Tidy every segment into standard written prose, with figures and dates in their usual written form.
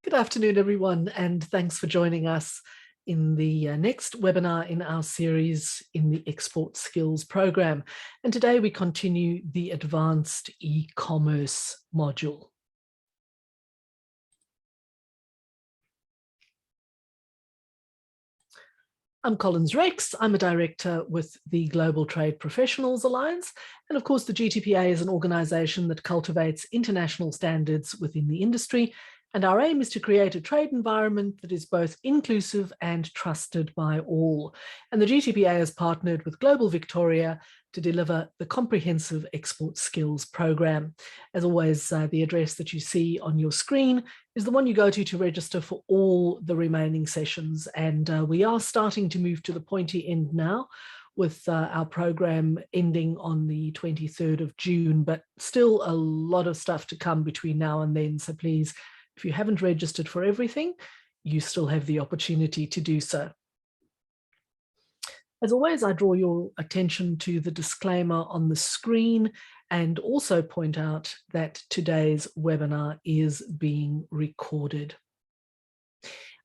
Good afternoon, everyone, and thanks for joining us in the next webinar in our series in the Export Skills program. And today we continue the Advanced e-commerce module. I'm Collins Rex. I'm a director with the Global Trade Professionals Alliance. And of course, the GTPA is an organization that cultivates international standards within the industry. And our aim is to create a trade environment that is both inclusive and trusted by all. And the GTPA has partnered with Global Victoria to deliver the comprehensive export skills program. As always, the address that you see on your screen is the one you go to register for all the remaining sessions. And we are starting to move to the pointy end now, with our program ending on the 23rd of June, but still a lot of stuff to come between now and then. So please, if you haven't registered for everything, you still have the opportunity to do so. As always, I draw your attention to the disclaimer on the screen and also point out that today's webinar is being recorded.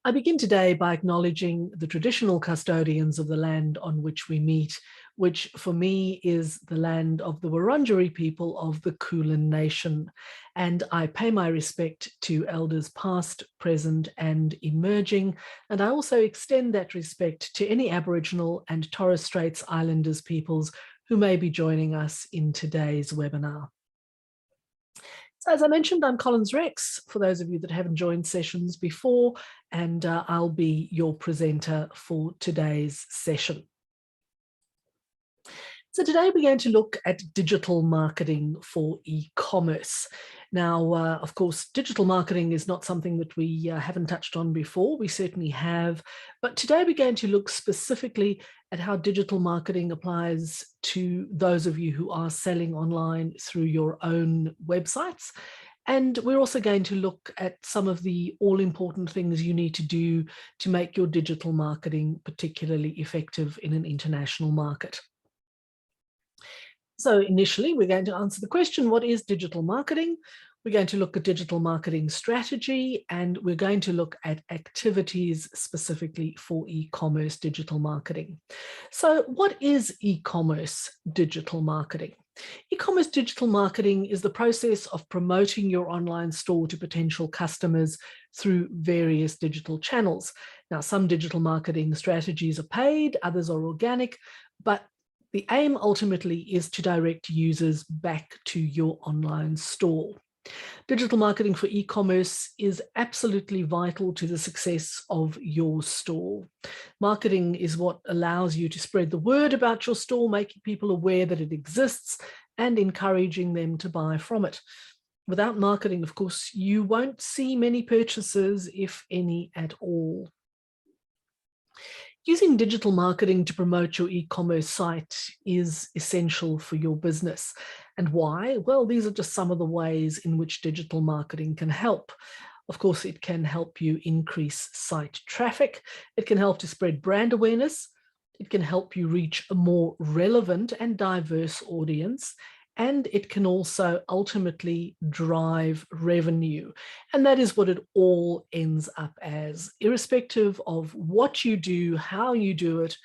I begin today by acknowledging the traditional custodians of the land on which we meet, which for me is the land of the Wurundjeri people of the Kulin Nation. And I pay my respect to elders past, present and emerging. And I also extend that respect to any Aboriginal and Torres Straits Islanders peoples who may be joining us in today's webinar. So as I mentioned, I'm Collins Rex, for those of you that haven't joined sessions before, and I'll be your presenter for today's session. So today we're going to look at digital marketing for e-commerce. Now, of course, digital marketing is not something that we haven't touched on before. We certainly have, but today we're going to look specifically at how digital marketing applies to those of you who are selling online through your own websites. And we're also going to look at some of the all-important things you need to do to make your digital marketing particularly effective in an international market. So initially, we're going to answer the question, what is digital marketing? We're going to look at digital marketing strategy, and we're going to look at activities specifically for e-commerce digital marketing. So what is e-commerce digital marketing? E-commerce digital marketing is the process of promoting your online store to potential customers through various digital channels. Now, some digital marketing strategies are paid, others are organic, but the aim ultimately is to direct users back to your online store. Digital marketing for e-commerce is absolutely vital to the success of your store. Marketing is what allows you to spread the word about your store, making people aware that it exists and encouraging them to buy from it. Without marketing, of course, you won't see many purchases, if any at all. Using digital marketing to promote your e-commerce site is essential for your business. And why? Well, these are just some of the ways in which digital marketing can help. Of course, it can help you increase site traffic. It can help to spread brand awareness. It can help you reach a more relevant and diverse audience. And it can also ultimately drive revenue. And that is what it all ends up as. Irrespective of what you do, how you do it,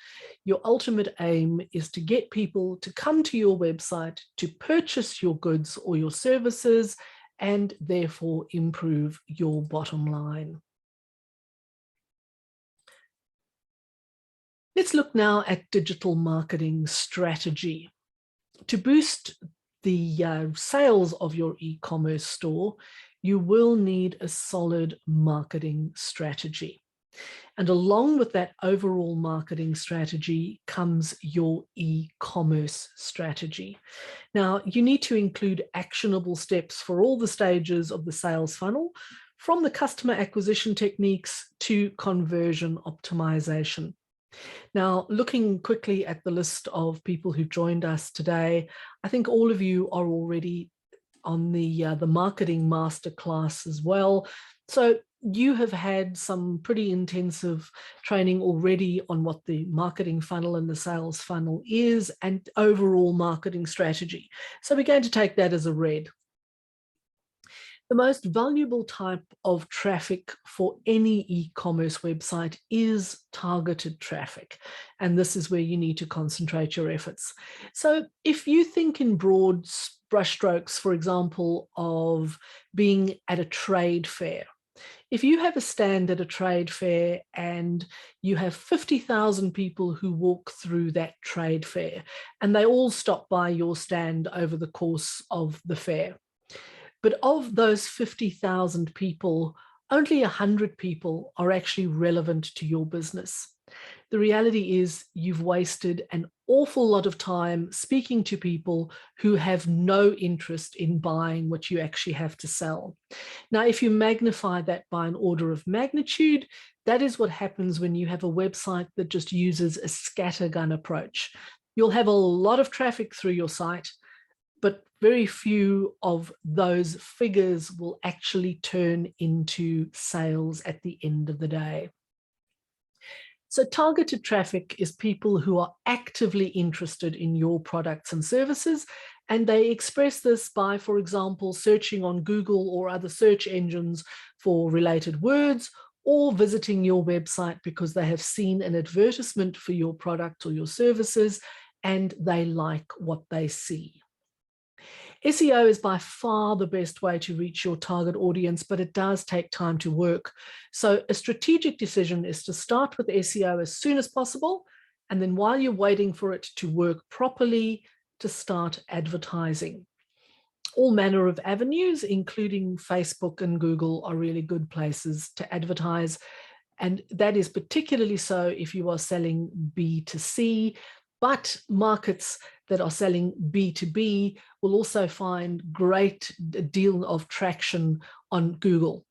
your ultimate aim is to get people to come to your website to purchase your goods or your services and therefore improve your bottom line. Let's look now at digital marketing strategy. To boost the sales of your e-commerce store, you will need a solid marketing strategy. And along with that overall marketing strategy comes your e-commerce strategy. Now, you need to include actionable steps for all the stages of the sales funnel, from the customer acquisition techniques to conversion optimization. Now, looking quickly at the list of people who've joined us today, I think all of you are already on the marketing masterclass as well. So you have had some pretty intensive training already on what the marketing funnel and the sales funnel is and overall marketing strategy. So we're going to take that as a read. The most valuable type of traffic for any e-commerce website is targeted traffic. And this is where you need to concentrate your efforts. So if you think in broad brushstrokes, for example, of being at a trade fair, if you have a stand at a trade fair and you have 50,000 people who walk through that trade fair and they all stop by your stand over the course of the fair, but of those 50,000 people, only 100 people are actually relevant to your business. The reality is you've wasted an awful lot of time speaking to people who have no interest in buying what you actually have to sell. Now, if you magnify that by an order of magnitude, that is what happens when you have a website that just uses a scattergun approach. You'll have a lot of traffic through your site, but very few of those figures will actually turn into sales at the end of the day. So targeted traffic is people who are actively interested in your products and services, and they express this by, for example, searching on Google or other search engines for related words, or visiting your website because they have seen an advertisement for your product or your services and they like what they see. SEO is by far the best way to reach your target audience, but it does take time to work. So a strategic decision is to start with SEO as soon as possible, and then while you're waiting for it to work properly, to start advertising. All manner of avenues, including Facebook and Google, are really good places to advertise. And that is particularly so if you are selling B2C, but markets that are selling B2B will also find great deal of traction on Google.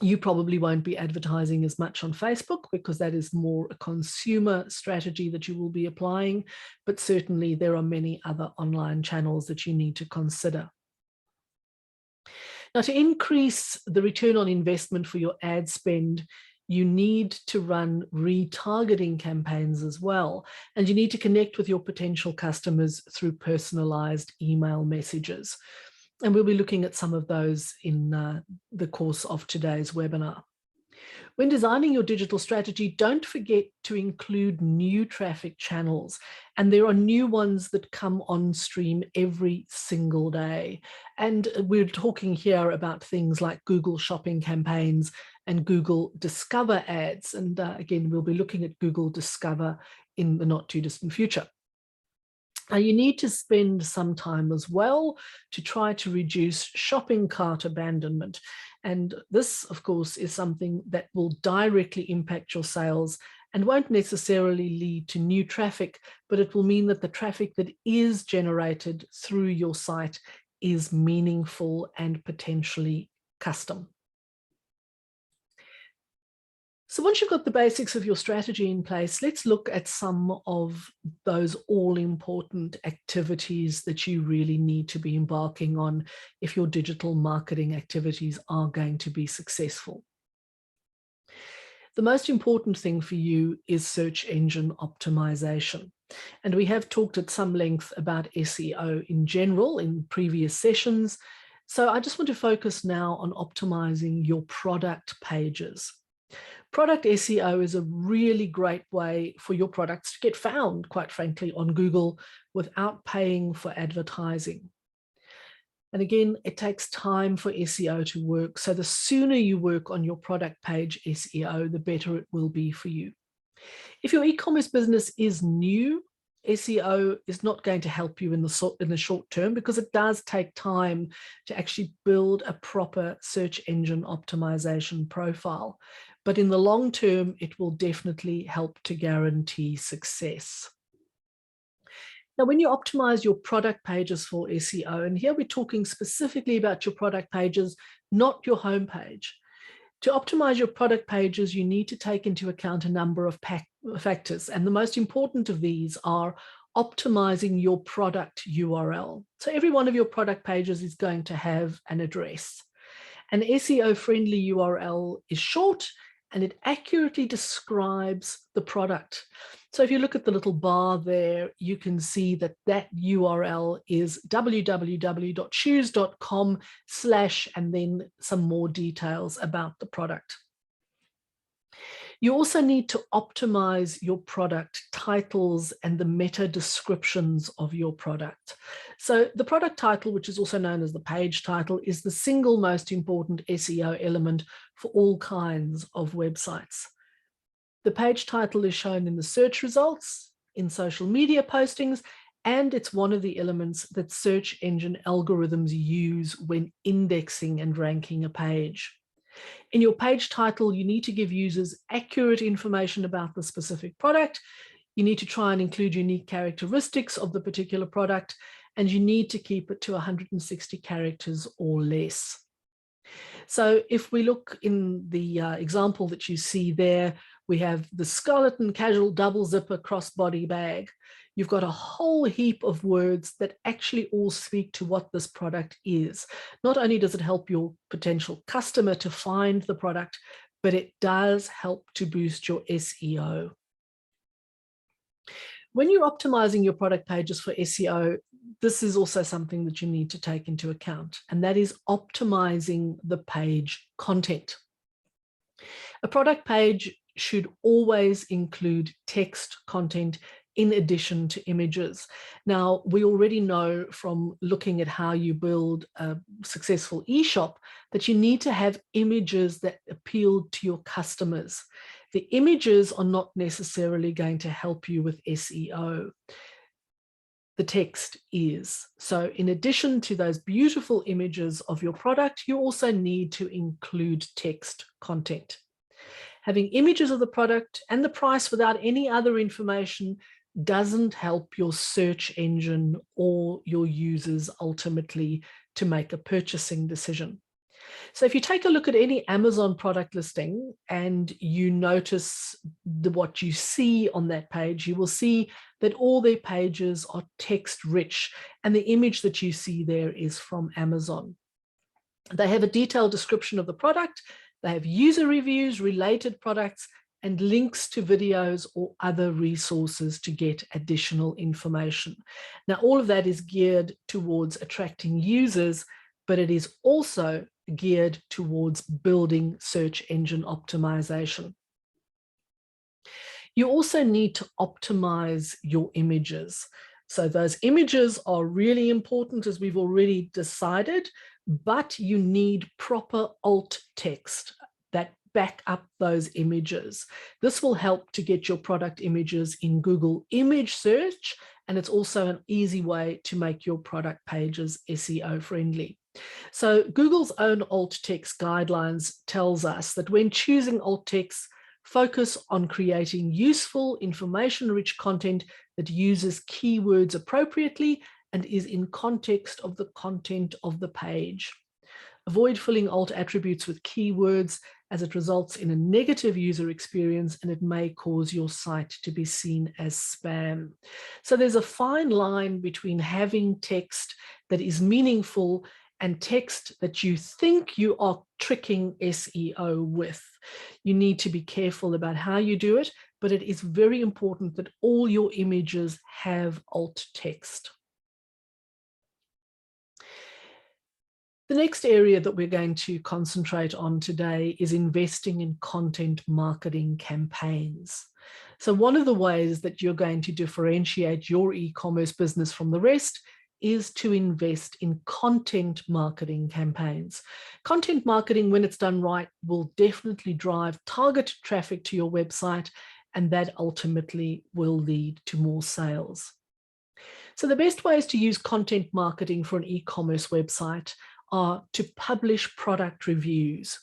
You probably won't be advertising as much on Facebook because that is more a consumer strategy that you will be applying, but certainly there are many other online channels that you need to consider. Now, to increase the return on investment for your ad spend, you need to run retargeting campaigns as well. And you need to connect with your potential customers through personalized email messages. And we'll be looking at some of those in the course of today's webinar. When designing your digital strategy, don't forget to include new traffic channels. And there are new ones that come on stream every single day. And we're talking here about things like Google shopping campaigns and Google Discover ads. And again, we'll be looking at Google Discover in the not too distant future. Now, you need to spend some time as well to try to reduce shopping cart abandonment. And this, of course, is something that will directly impact your sales and won't necessarily lead to new traffic, but it will mean that the traffic that is generated through your site is meaningful and potentially custom. So once you've got the basics of your strategy in place, let's look at some of those all-important activities that you really need to be embarking on if your digital marketing activities are going to be successful. The most important thing for you is search engine optimization. And we have talked at some length about SEO in general in previous sessions. So I just want to focus now on optimizing your product pages. Product SEO is a really great way for your products to get found, quite frankly, on Google without paying for advertising. And again, it takes time for SEO to work. So the sooner you work on your product page SEO, the better it will be for you. If your e-commerce business is new, SEO is not going to help you in the short term because it does take time to actually build a proper search engine optimization profile. But in the long term, it will definitely help to guarantee success. Now, when you optimize your product pages for SEO, and here we're talking specifically about your product pages, not your homepage. To optimize your product pages, you need to take into account a number of factors, and the most important of these are optimizing your product URL. So every one of your product pages is going to have an address. An SEO-friendly URL is short, and it accurately describes the product. So if you look at the little bar there, you can see that that URL is www.shoes.com/ and then some more details about the product. You also need to optimize your product titles and the meta descriptions of your product. So the product title, which is also known as the page title, is the single most important SEO element for all kinds of websites. The page title is shown in the search results, in social media postings, and it's one of the elements that search engine algorithms use when indexing and ranking a page. In your page title, you need to give users accurate information about the specific product. You need to try and include unique characteristics of the particular product, and you need to keep it to 160 characters or less. So if we look in the example that you see there, we have the skeleton casual double zipper crossbody bag. You've got a whole heap of words that actually all speak to what this product is. Not only does it help your potential customer to find the product, but it does help to boost your SEO. When you're optimizing your product pages for SEO, this is also something that you need to take into account, and that is optimizing the page content. A product page should always include text content in addition to images. Now, we already know from looking at how you build a successful e-shop that you need to have images that appeal to your customers. The images are not necessarily going to help you with SEO. The text is. So in addition to those beautiful images of your product, you also need to include text content. Having images of the product and the price without any other information doesn't help your search engine or your users ultimately to make a purchasing decision. So if you take a look at any Amazon product listing and you notice what you see on that page, you will see that all their pages are text rich, and the image that you see there is from Amazon. They have a detailed description of the product. They have user reviews, related products, and links to videos or other resources to get additional information. Now, all of that is geared towards attracting users, but it is also geared towards building search engine optimization. You also need to optimize your images. So those images are really important, as we've already decided, but you need proper alt text that back up those images. This will help to get your product images in Google image search, and it's also an easy way to make your product pages SEO friendly. So Google's own alt text guidelines tells us that when choosing alt text, focus on creating useful, information-rich content that uses keywords appropriately and is in context of the content of the page. Avoid filling alt attributes with keywords, as it results in a negative user experience and it may cause your site to be seen as spam. So there's a fine line between having text that is meaningful and text that you think you are tricking SEO with. You need to be careful about how you do it, but it is very important that all your images have alt text. The next area that we're going to concentrate on today is investing in content marketing campaigns. So one of the ways that you're going to differentiate your e-commerce business from the rest is to invest in content marketing campaigns. Content marketing, when it's done right, will definitely drive targeted traffic to your website, and that ultimately will lead to more sales. So the best ways to use content marketing for an e-commerce website are to publish product reviews.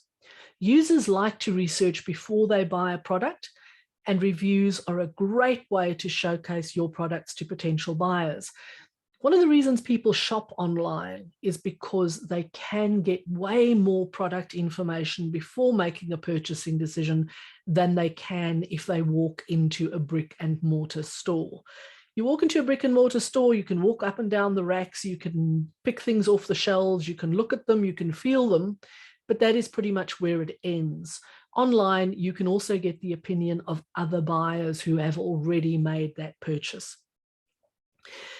Users like to research before they buy a product, and reviews are a great way to showcase your products to potential buyers. One of the reasons people shop online is because they can get way more product information before making a purchasing decision than they can if they walk into a brick and mortar store. You walk into a brick and mortar store, you can walk up and down the racks, you can pick things off the shelves, you can look at them, you can feel them, but that is pretty much where it ends. Online, you can also get the opinion of other buyers who have already made that purchase.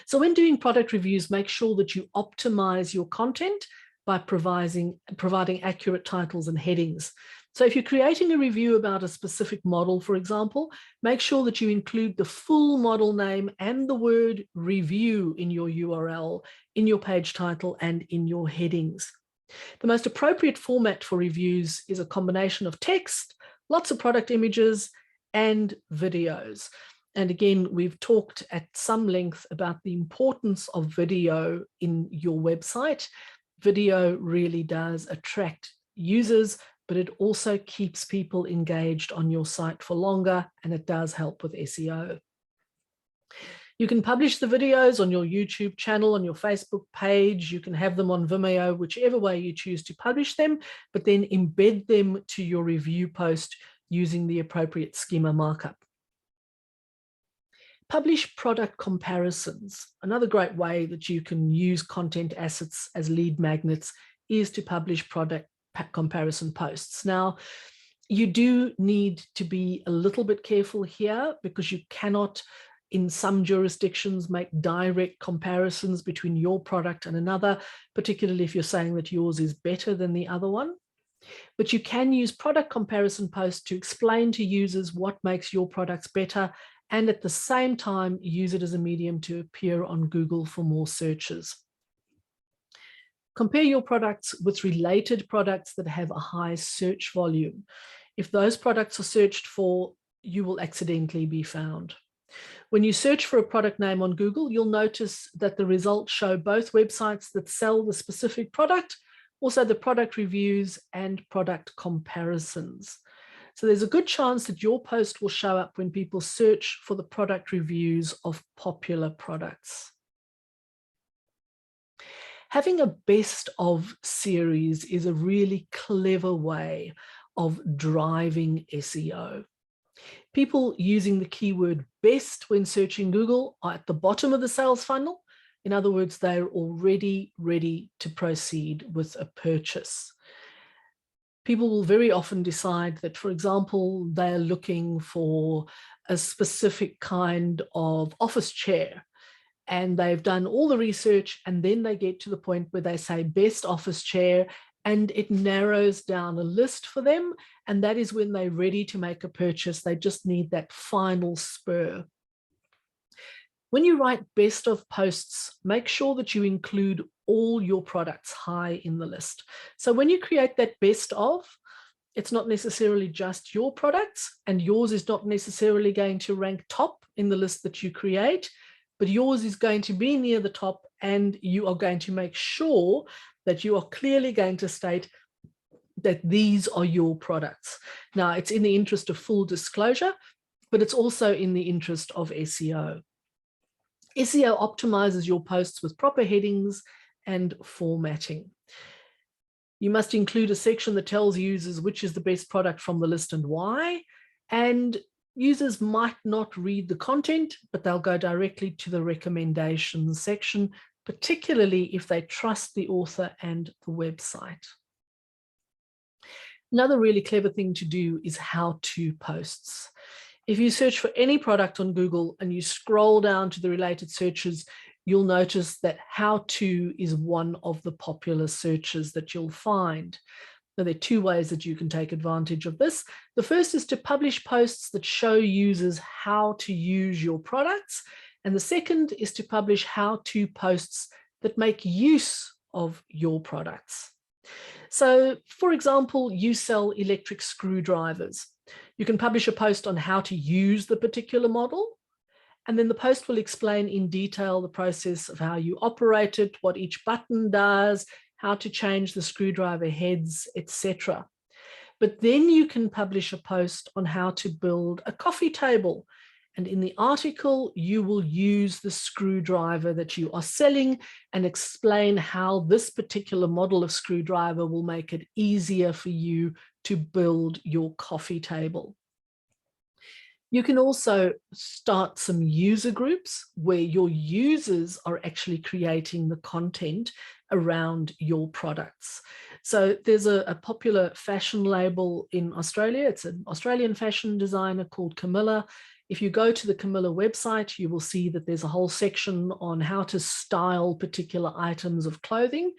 So when doing product reviews, make sure that you optimize your content by providing accurate titles and headings. So if you're creating a review about a specific model, for example, make sure that you include the full model name and the word review in your URL, in your page title, and in your headings. The most appropriate format for reviews is a combination of text, lots of product images, and videos. And again, we've talked at some length about the importance of video in your website. Video really does attract users, but it also keeps people engaged on your site for longer, and it does help with SEO. You can publish the videos on your YouTube channel, on your Facebook page. You can have them on Vimeo, whichever way you choose to publish them, but then embed them to your review post using the appropriate schema markup. Publish product comparisons. Another great way that you can use content assets as lead magnets is to publish product comparison posts. Now, you do need to be a little bit careful here because you cannot, in some jurisdictions, make direct comparisons between your product and another, particularly if you're saying that yours is better than the other one. But you can use product comparison posts to explain to users what makes your products better, and at the same time, use it as a medium to appear on Google for more searches. Compare your products with related products that have a high search volume. If those products are searched for, you will accidentally be found. When you search for a product name on Google, you'll notice that the results show both websites that sell the specific product, also the product reviews and product comparisons. So there's a good chance that your post will show up when people search for the product reviews of popular products. Having a best of series is a really clever way of driving SEO. People using the keyword best when searching Google are at the bottom of the sales funnel. In other words, they're already ready to proceed with a purchase. People will very often decide that, for example, they're looking for a specific kind of office chair, and they've done all the research, and then they get to the point where they say best office chair, and it narrows down a list for them, and that is when they're ready to make a purchase. They just need that final spur. When you write best of posts, make sure that you include all your products high in the list. So when you create that best of, it's not necessarily just your products, and yours is not necessarily going to rank top in the list that you create, but yours is going to be near the top, and you are going to make sure that you are clearly going to state that these are your products. Now, it's in the interest of full disclosure, but it's also in the interest of SEO. SEO optimizes your posts with proper headings and formatting. You must include a section that tells users which is the best product from the list and why. And users might not read the content, but they'll go directly to the recommendations section, particularly if they trust the author and the website. Another really clever thing to do is how-to posts. If you search for any product on Google and you scroll down to the related searches, you'll notice that how-to is one of the popular searches that you'll find. Now, there are two ways that you can take advantage of this. The first is to publish posts that show users how to use your products. And the second is to publish how-to posts that make use of your products. So, for example, you sell electric screwdrivers. You can publish a post on how to use the particular model, and then the post will explain in detail the process of how you operate it, what each button does, how to change the screwdriver heads, etc. But then you can publish a post on how to build a coffee table. And in the article, you will use the screwdriver that you are selling and explain how this particular model of screwdriver will make it easier for you to build your coffee table. You can also start some user groups where your users are actually creating the content around your products. So there's a popular fashion label in Australia. It's an Australian fashion designer called Camilla. If you go to the Camilla website, you will see that there's a whole section on how to style particular items of clothing.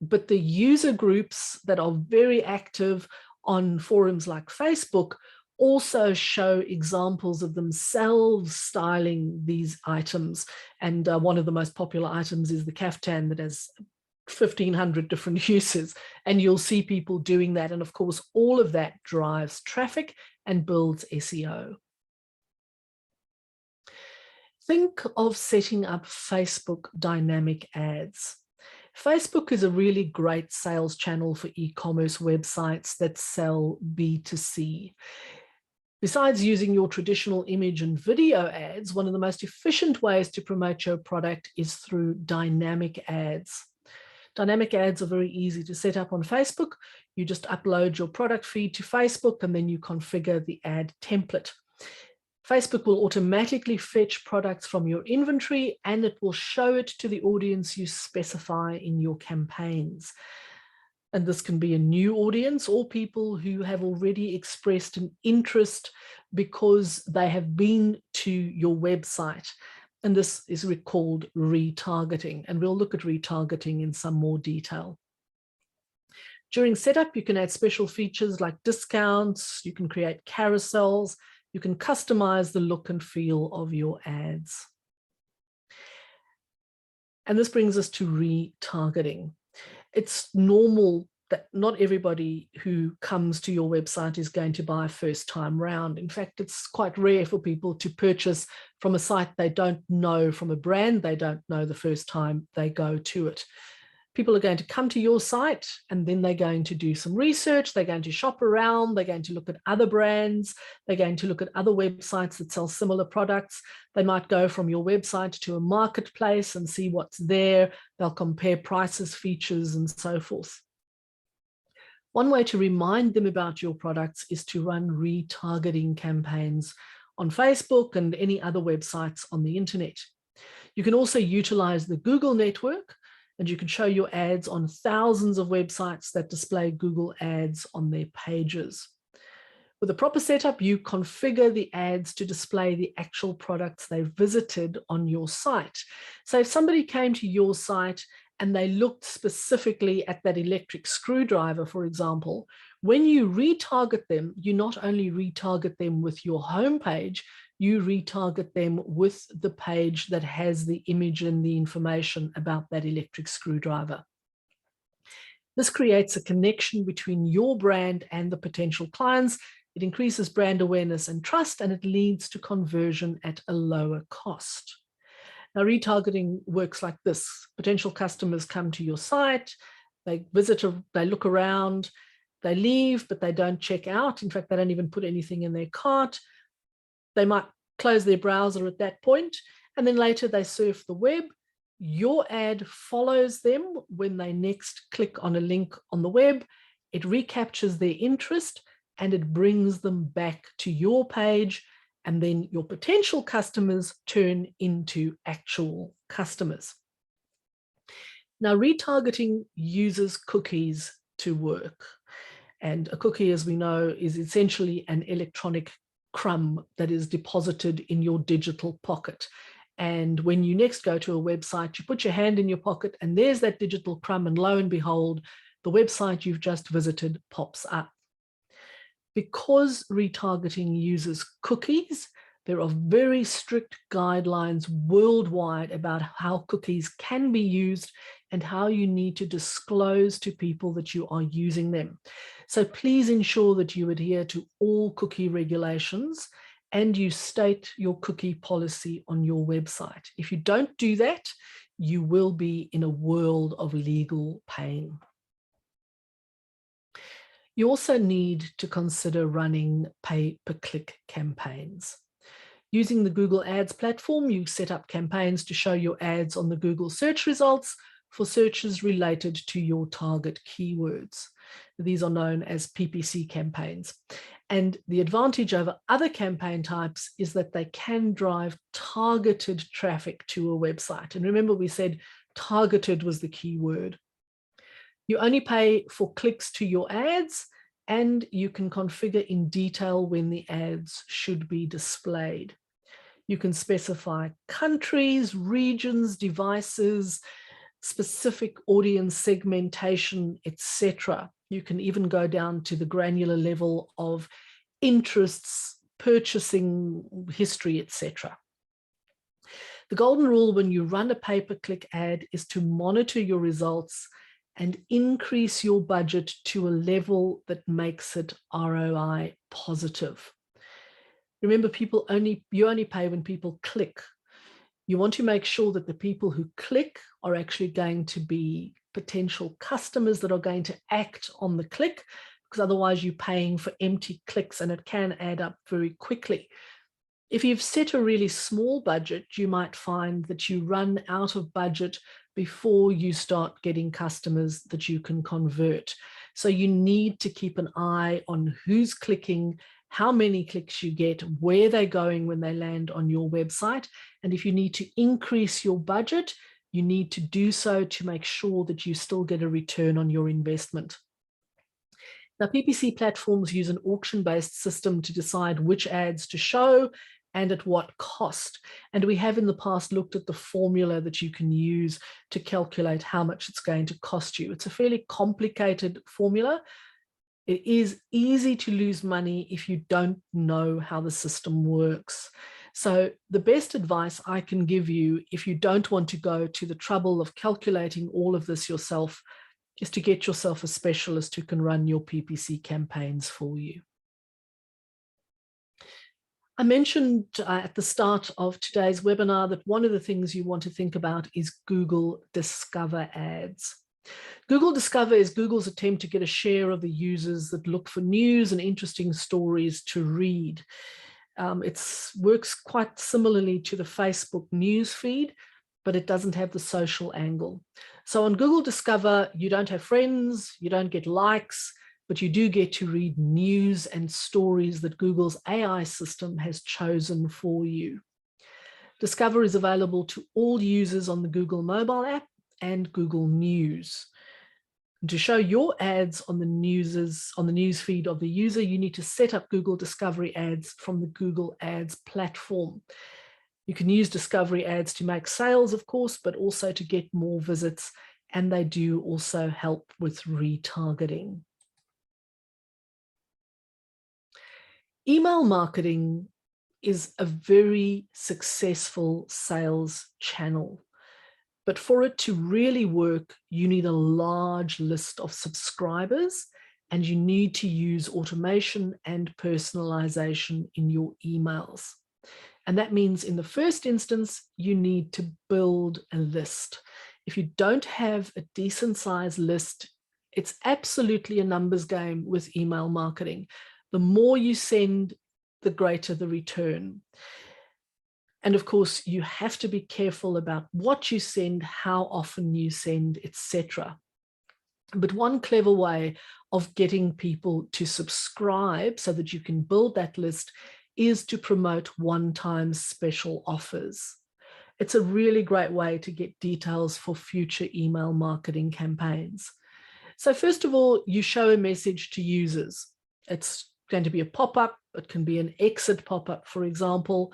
But the user groups that are very active on forums like Facebook also show examples of themselves styling these items. And one of the most popular items is the caftan that has 1,500 different uses, and you'll see people doing that. And of course, all of that drives traffic and builds SEO. Think of setting up Facebook dynamic ads. Facebook is a really great sales channel for e-commerce websites that sell B2C. Besides using your traditional image and video ads, one of the most efficient ways to promote your product is through dynamic ads. Dynamic ads are very easy to set up on Facebook. You just upload your product feed to Facebook and then you configure the ad template. Facebook will automatically fetch products from your inventory and it will show it to the audience you specify in your campaigns. And this can be a new audience or people who have already expressed an interest because they have been to your website. And this is called retargeting. And we'll look at retargeting in some more detail. During setup, you can add special features like discounts, you can create carousels, you can customize the look and feel of your ads. And this brings us to retargeting. It's normal that not everybody who comes to your website is going to buy first time round. In fact, it's quite rare for people to purchase from a site they don't know, from a brand they don't know the first time they go to it. People are going to come to your site and then they're going to do some research. They're going to shop around. They're going to look at other brands. They're going to look at other websites that sell similar products. They might go from your website to a marketplace and see what's there. They'll compare prices, features, and so forth. One way to remind them about your products is to run retargeting campaigns on Facebook and any other websites on the internet. You can also utilize the Google network, and you can show your ads on thousands of websites that display Google ads on their pages. With a proper setup, you configure the ads to display the actual products they visited on your site. So if somebody came to your site and they looked specifically at that electric screwdriver, for example, when you retarget them, you not only retarget them with your homepage, you retarget them with the page that has the image and the information about that electric screwdriver. This creates a connection between your brand and the potential clients. It increases brand awareness and trust, and it leads to conversion at a lower cost. Now, retargeting works like this. Potential customers come to your site, they visit, they look around, they leave, but they don't check out. In fact, they don't even put anything in their cart. They might close their browser at that point, and then later they surf the web. Your ad follows them when they next click on a link on the web. It recaptures their interest and it brings them back to your page, and then your potential customers turn into actual customers. Now, retargeting uses cookies to work. And a cookie, as we know, is essentially an electronic crumb that is deposited in your digital pocket. And when you next go to a website, you put your hand in your pocket and there's that digital crumb, and lo and behold, the website you've just visited pops up. Because retargeting uses cookies, there are very strict guidelines worldwide about how cookies can be used and how you need to disclose to people that you are using them. So please ensure that you adhere to all cookie regulations and you state your cookie policy on your website. If you don't do that, you will be in a world of legal pain. You also need to consider running pay-per-click campaigns. Using the Google Ads platform, you set up campaigns to show your ads on the Google search results for searches related to your target keywords. These are known as PPC campaigns. And the advantage over other campaign types is that they can drive targeted traffic to a website. And remember, we said targeted was the key word. You only pay for clicks to your ads, and you can configure in detail when the ads should be displayed. You can specify countries, regions, devices, specific audience segmentation, etc. You can even go down to the granular level of interests, purchasing history, etc. The golden rule when you run a pay-per-click ad is to monitor your results and increase your budget to a level that makes it ROI positive. Remember, you only pay when people click. You want to make sure that the people who click are actually going to be potential customers that are going to act on the click, because otherwise you're paying for empty clicks and it can add up very quickly. If you've set a really small budget, you might find that you run out of budget before you start getting customers that you can convert. So you need to keep an eye on who's clicking, how many clicks you get, where they're going when they land on your website. And if you need to increase your budget, you need to do so to make sure that you still get a return on your investment. Now, PPC platforms use an auction-based system to decide which ads to show and at what cost. And we have in the past looked at the formula that you can use to calculate how much it's going to cost you. It's a fairly complicated formula. It is easy to lose money if you don't know how the system works. So the best advice I can give you, if you don't want to go to the trouble of calculating all of this yourself, is to get yourself a specialist who can run your PPC campaigns for you. I mentioned at the start of today's webinar that one of the things you want to think about is Google Discover ads. Google Discover is Google's attempt to get a share of the users that look for news and interesting stories to read. It works quite similarly to the Facebook news feed, but it doesn't have the social angle. So on Google Discover, you don't have friends, you don't get likes, but you do get to read news and stories that Google's AI system has chosen for you. Discover is available to all users on the Google mobile app and Google News. And to show your ads on the news feed of the user, you need to set up Google Discovery ads from the Google Ads platform. You can use Discovery ads to make sales, of course, but also to get more visits, and they do also help with retargeting. Email marketing is a very successful sales channel. But for it to really work, you need a large list of subscribers, and you need to use automation and personalization in your emails. And that means in the first instance, you need to build a list. If you don't have a decent sized list, it's absolutely a numbers game with email marketing. The more you send, the greater the return. And of course, you have to be careful about what you send, how often you send, etc. But one clever way of getting people to subscribe so that you can build that list is to promote one-time special offers. It's a really great way to get details for future email marketing campaigns. So first of all, you show a message to users. It's going to be a pop-up. It can be an exit pop-up, for example.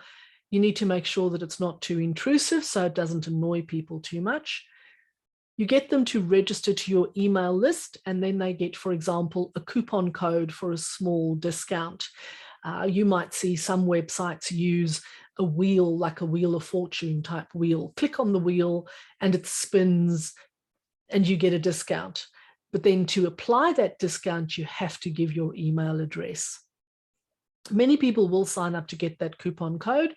You need to make sure that it's not too intrusive so it doesn't annoy people too much. You get them to register to your email list, and then they get, for example, a coupon code for a small discount. You might see some websites use a wheel, like a Wheel of Fortune type wheel. Click on the wheel and it spins and you get a discount. But then to apply that discount, you have to give your email address. Many people will sign up to get that coupon code,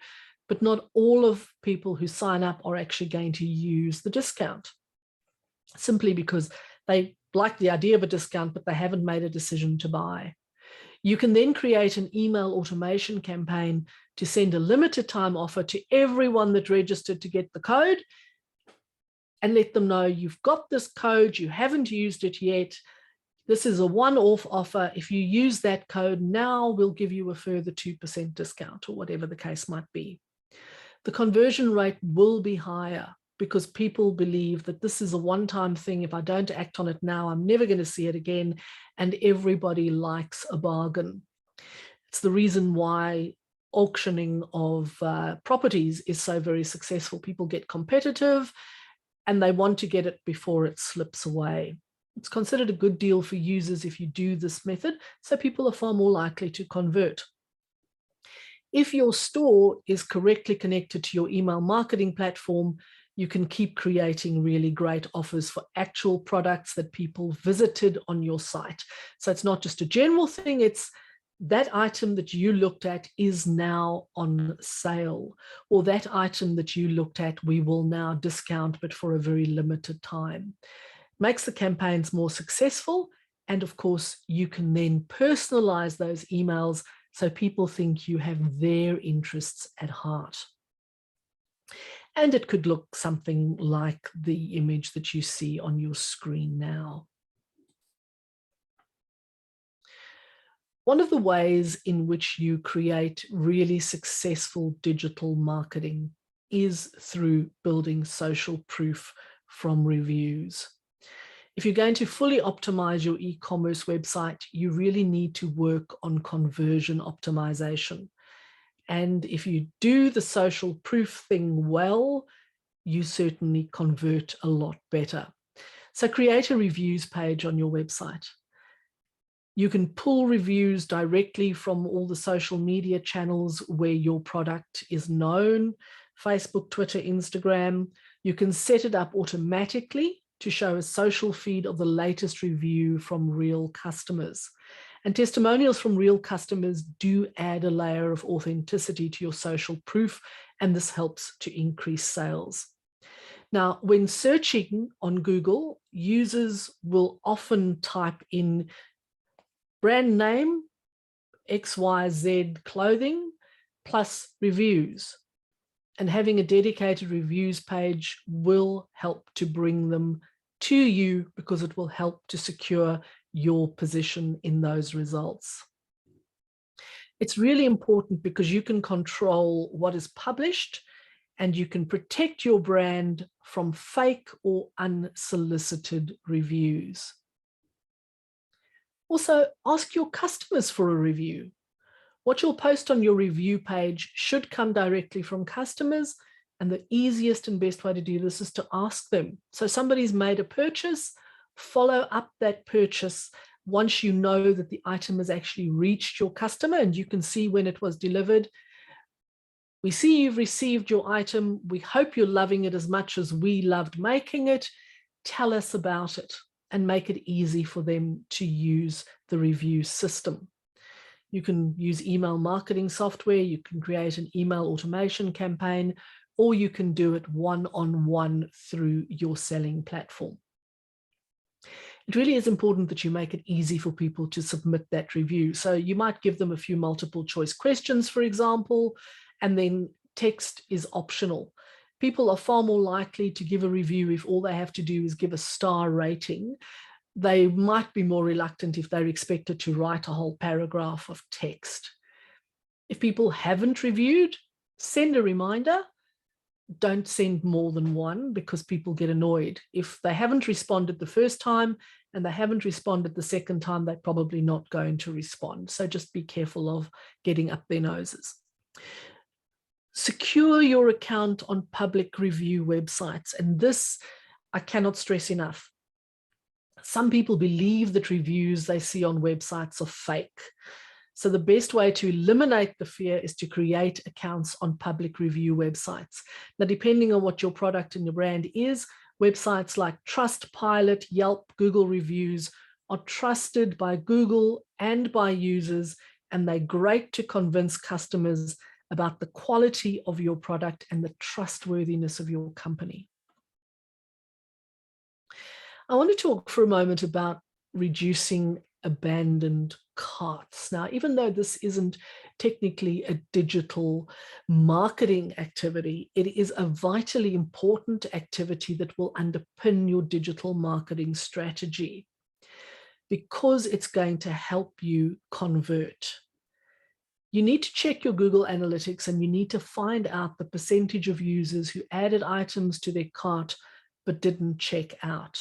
but not all of people who sign up are actually going to use the discount, simply because they like the idea of a discount, but they haven't made a decision to buy. You can then create an email automation campaign to send a limited time offer to everyone that registered to get the code and let them know you've got this code, you haven't used it yet, This is a one-off offer. If you use that code now, we'll give you a further 2% discount, or whatever the case might be. The conversion rate will be higher because people believe that this is a one-time thing. If I don't act on it now, I'm never going to see it again. And everybody likes a bargain. It's the reason why auctioning of properties is so very successful. People get competitive and they want to get it before it slips away. It's considered a good deal for users if you do this method, so people are far more likely to convert. If your store is correctly connected to your email marketing platform, you can keep creating really great offers for actual products that people visited on your site. So it's not just a general thing, it's that item that you looked at is now on sale, or that item that you looked at, we will now discount, but for a very limited time. Makes the campaigns more successful. And of course, you can then personalize those emails so people think you have their interests at heart. And it could look something like the image that you see on your screen now. One of the ways in which you create really successful digital marketing is through building social proof from reviews. If you're going to fully optimize your e-commerce website, you really need to work on conversion optimization. And if you do the social proof thing well, you certainly convert a lot better. So create a reviews page on your website. You can pull reviews directly from all the social media channels where your product is known, Facebook, Twitter, Instagram. You can set it up automatically to show a social feed of the latest review from real customers. And testimonials from real customers do add a layer of authenticity to your social proof, and this helps to increase sales. Now, when searching on Google, users will often type in brand name, XYZ clothing, plus reviews. And having a dedicated reviews page will help to bring them to you because it will help to secure your position in those results. It's really important because you can control what is published and you can protect your brand from fake or unsolicited reviews. Also, ask your customers for a review. What you'll post on your review page should come directly from customers, and the easiest and best way to do this is to ask them. So somebody's made a purchase, follow up that purchase once you know that the item has actually reached your customer and you can see when it was delivered. We see you've received your item. We hope you're loving it as much as we loved making it. Tell us about it and make it easy for them to use the review system. You can use email marketing software, you can create an email automation campaign, or you can do it one-on-one through your selling platform. It really is important that you make it easy for people to submit that review. So you might give them a few multiple choice questions, for example, and then text is optional. People are far more likely to give a review if all they have to do is give a star rating. They might be more reluctant if they're expected to write a whole paragraph of text. If people haven't reviewed, send a reminder. Don't send more than one because people get annoyed. If they haven't responded the first time and they haven't responded the second time, they're probably not going to respond. So just be careful of getting up their noses. Secure your account on public review websites. And this, I cannot stress enough. Some people believe that reviews they see on websites are fake. So the best way to eliminate the fear is to create accounts on public review websites. Now, depending on what your product and your brand is, websites like Trustpilot, Yelp, Google Reviews are trusted by Google and by users, and they're great to convince customers about the quality of your product and the trustworthiness of your company. I want to talk for a moment about reducing abandoned carts. Now, even though this isn't technically a digital marketing activity, it is a vitally important activity that will underpin your digital marketing strategy. because it's going to help you convert. You need to check your Google Analytics and you need to find out the percentage of users who added items to their cart but didn't check out.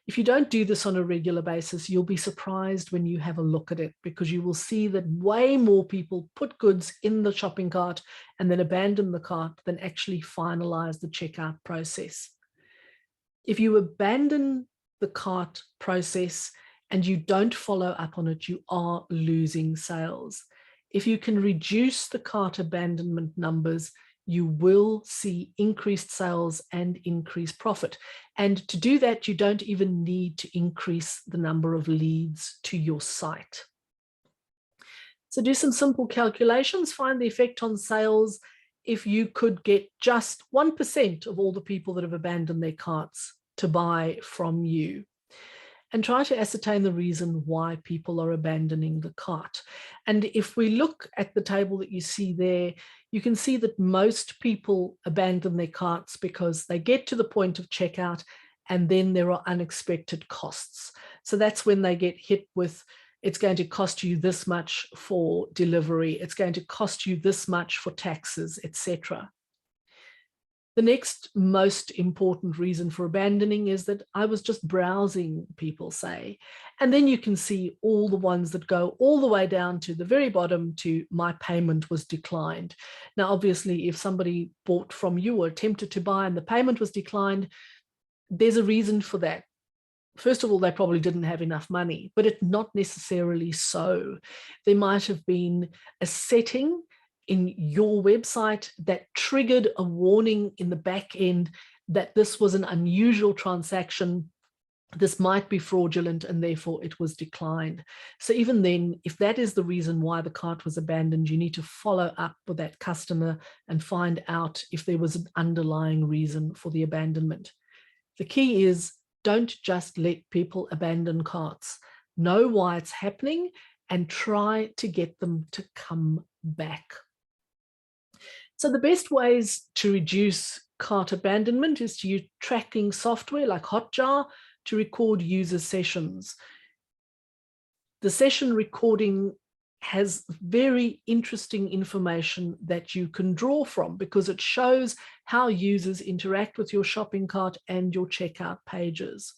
If you don't do this on a regular basis, you'll be surprised when you have a look at it, because you will see that way more people put goods in the shopping cart and then abandon the cart than actually finalize the checkout process. If you abandon the cart process and you don't follow up on it, you are losing sales. If you can reduce the cart abandonment numbers, you will see increased sales and increased profit. And to do that, you don't even need to increase the number of leads to your site. So do some simple calculations, find the effect on sales if you could get just 1% of all the people that have abandoned their carts to buy from you. And try to ascertain the reason why people are abandoning the cart. And if we look at the table that you see there, you can see that most people abandon their carts because they get to the point of checkout and then there are unexpected costs. So that's when they get hit with, it's going to cost you this much for delivery, it's going to cost you this much for taxes, etc. The next most important reason for abandoning is that I was just browsing, people say. And then you can see all the ones that go all the way down to the very bottom to my payment was declined. Now, obviously, if somebody bought from you or attempted to buy and the payment was declined, there's a reason for that. First of all, they probably didn't have enough money, but it's not necessarily so. There might have been a setting in your website that triggered a warning in the back end that this was an unusual transaction, this might be fraudulent, and therefore it was declined. So even then, if that is the reason why the cart was abandoned, you need to follow up with that customer and find out if there was an underlying reason for the abandonment. The key is, don't just let people abandon carts. Know why it's happening and try to get them to come back. So the best ways to reduce cart abandonment is to use tracking software like Hotjar to record user sessions. The session recording has very interesting information that you can draw from because it shows how users interact with your shopping cart and your checkout pages.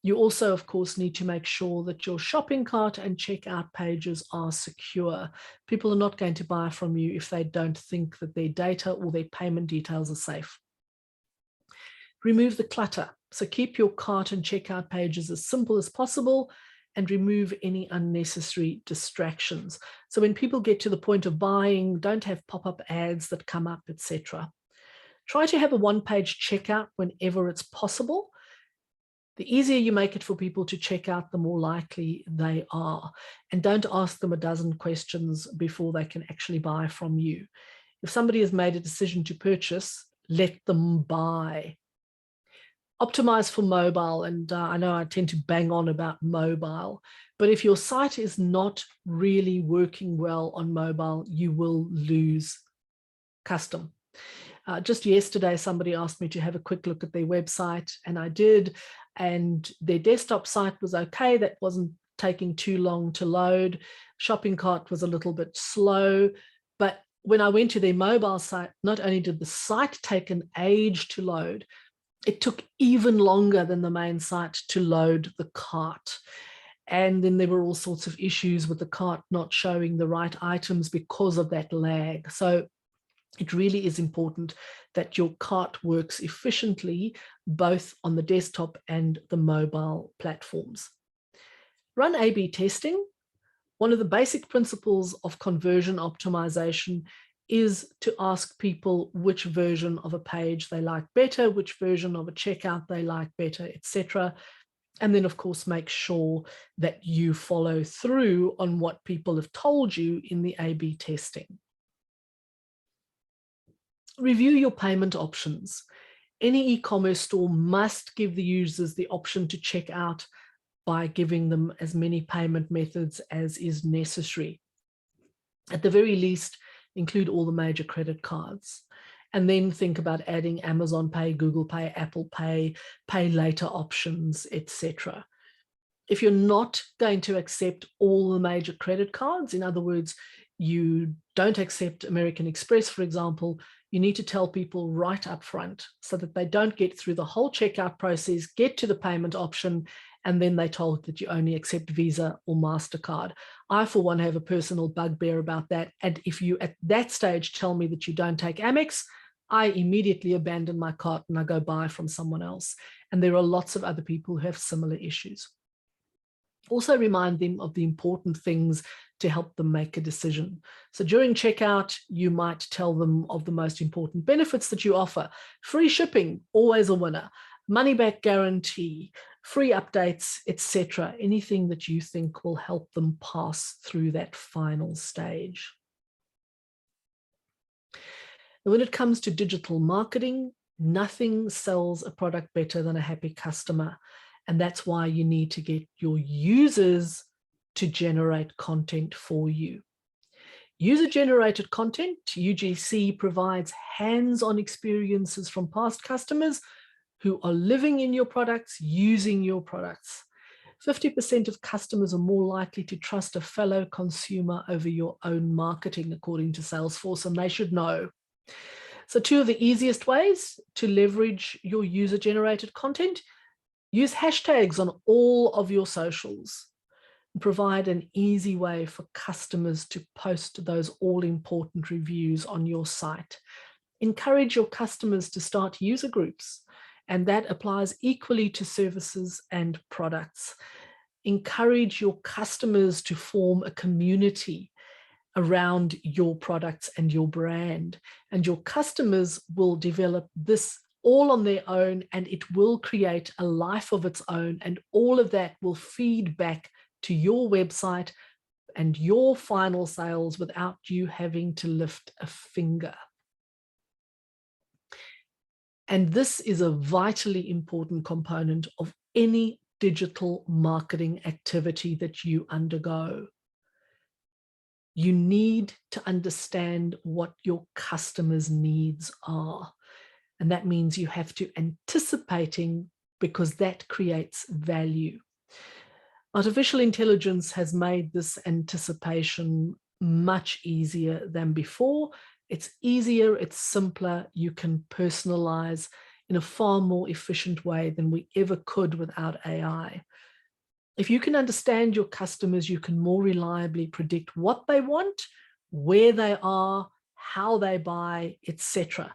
You also, of course, need to make sure that your shopping cart and checkout pages are secure. People are not going to buy from you if they don't think that their data or their payment details are safe. Remove the clutter. So keep your cart and checkout pages as simple as possible and remove any unnecessary distractions. So when people get to the point of buying, don't have pop-up ads that come up, etc. Try to have a one-page checkout whenever it's possible. The easier you make it for people to check out, the more likely they are. And don't ask them a dozen questions before they can actually buy from you. If somebody has made a decision to purchase, let them buy. Optimize for mobile. And I know I tend to bang on about mobile, but if your site is not really working well on mobile, you will lose custom. Just yesterday, somebody asked me to have a quick look at their website, and I did. And their desktop site was okay. That wasn't taking too long to load. Shopping cart was a little bit slow. But when I went to their mobile site, not only did the site take an age to load, it took even longer than the main site to load the cart. And then there were all sorts of issues with the cart not showing the right items because of that lag. So it really is important that your cart works efficiently, both on the desktop and the mobile platforms. Run A/B testing. One of the basic principles of conversion optimization is to ask people which version of a page they like better, which version of a checkout they like better, etc. And then, of course, make sure that you follow through on what people have told you in the A/B testing. Review your payment options. Any e-commerce store must give the users the option to check out by giving them as many payment methods as is necessary. At the very least, include all the major credit cards. And then think about adding Amazon Pay, Google Pay, Apple Pay, pay later options, etc. If you're not going to accept all the major credit cards, in other words, you don't accept American Express, for example, you need to tell people right up front so that they don't get through the whole checkout process, get to the payment option, and then they're told that you only accept Visa or MasterCard. I, for one, have a personal bugbear about that. And if you at that stage tell me that you don't take Amex, I immediately abandon my cart and I go buy from someone else. And there are lots of other people who have similar issues. Also remind them of the important things to help them make a decision. So during checkout, you might tell them of the most important benefits that you offer. Free shipping, always a winner. Money back guarantee, free updates, etc. Anything that you think will help them pass through that final stage. And when it comes to digital marketing, nothing sells a product better than a happy customer. And that's why you need to get your users to generate content for you. User-generated content, UGC, provides hands-on experiences from past customers who are living in your products, using your products. 50% of customers are more likely to trust a fellow consumer over your own marketing, according to Salesforce, and they should know. So 2 of the easiest ways to leverage your user-generated content: use hashtags on all of your socials. Provide an easy way for customers to post those all-important reviews on your site. Encourage your customers to start user groups, and that applies equally to services and products. Encourage your customers to form a community around your products and your brand, and your customers will develop this all on their own, and it will create a life of its own, and all of that will feed back to your website and your final sales without you having to lift a finger. And this is a vitally important component of any digital marketing activity that you undergo. You need to understand what your customers' needs are. And that means you have to anticipating, because that creates value. Artificial intelligence has made this anticipation much easier than before. It's easier, it's simpler, you can personalize in a far more efficient way than we ever could without AI. If you can understand your customers, you can more reliably predict what they want, where they are, how they buy, etc.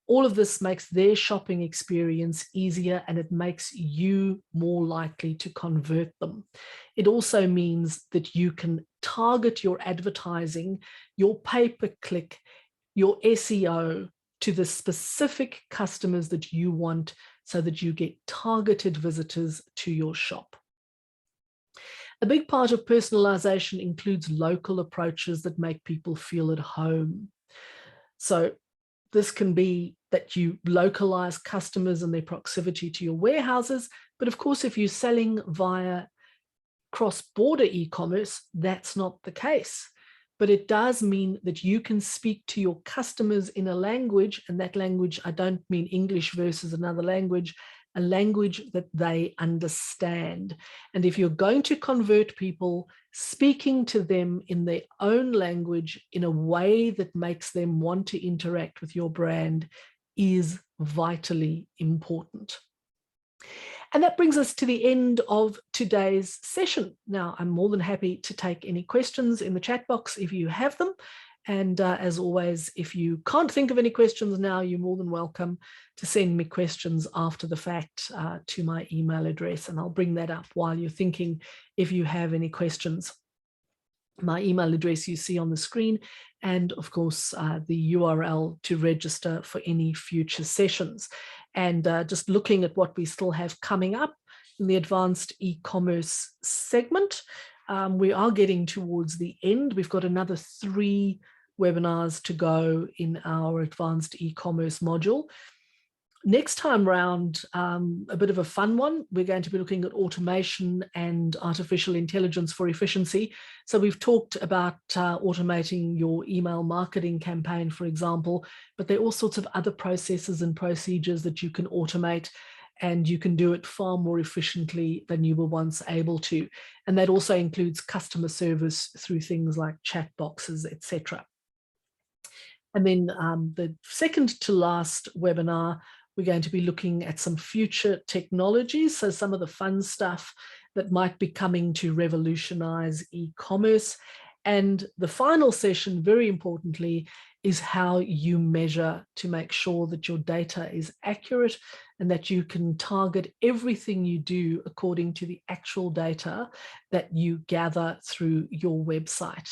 All of this makes their shopping experience easier, and it makes you more likely to convert them. It also means that you can target your advertising, your pay-per-click, your SEO to the specific customers that you want, so that you get targeted visitors to your shop. A big part of personalization includes local approaches that make people feel at home. So this can be that you localize customers and their proximity to your warehouses. But of course, if you're selling via cross-border e-commerce, that's not the case. But it does mean that you can speak to your customers in a language, and that language, I don't mean English versus another language, a language that they understand. And if you're going to convert people, speaking to them in their own language in a way that makes them want to interact with your brand is vitally important. And that brings us to the end of today's session. Now, I'm more than happy to take any questions in the chat box if you have them. And as always, if you can't think of any questions now, you're more than welcome to send me questions after the fact to my email address, and I'll bring that up while you're thinking if you have any questions. My email address you see on the screen, and of course the URL to register for any future sessions. And just looking at what we still have coming up in the advanced e-commerce segment, we are getting towards the end. We've got another 3 webinars to go in our advanced e-commerce module. Next time round, a bit of a fun one. We're going to be looking at automation and artificial intelligence for efficiency. So we've talked about automating your email marketing campaign, for example, but there are all sorts of other processes and procedures that you can automate. and you can do it far more efficiently than you were once able to. And that also includes customer service through things like chat boxes, etc. And then the second to last webinar, we're going to be looking at some future technologies. So some of the fun stuff that might be coming to revolutionize e-commerce. And the final session, very importantly, is how you measure to make sure that your data is accurate and that you can target everything you do according to the actual data that you gather through your website.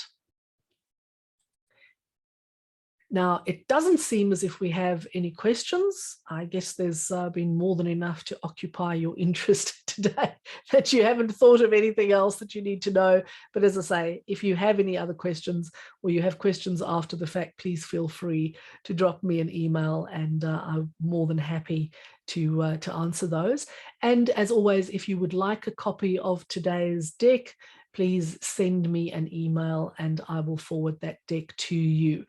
Now, it doesn't seem as if we have any questions. I guess there's been more than enough to occupy your interest today, that you haven't thought of anything else that you need to know. But as I say, if you have any other questions or you have questions after the fact, please feel free to drop me an email, and I'm more than happy to answer those. And as always, if you would like a copy of today's deck, please send me an email and I will forward that deck to you.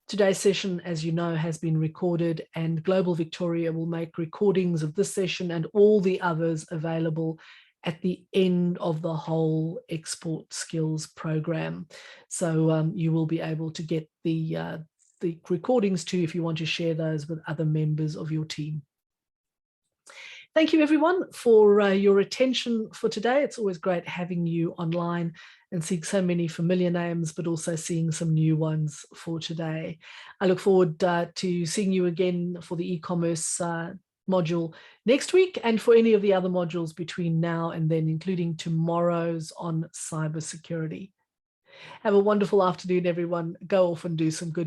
Today's session, as you know, has been recorded, and Global Victoria will make recordings of this session and all the others available at the end of the whole Export Skills program. So you will be able to get the recordings too if you want to share those with other members of your team. Thank you, everyone, for your attention for today. It's always great having you online and seeing so many familiar names, but also seeing some new ones for today. I look forward to seeing you again for the e-commerce module next week, and for any of the other modules between now and then, including tomorrow's on cybersecurity. Have a wonderful afternoon, everyone. Go off and do some good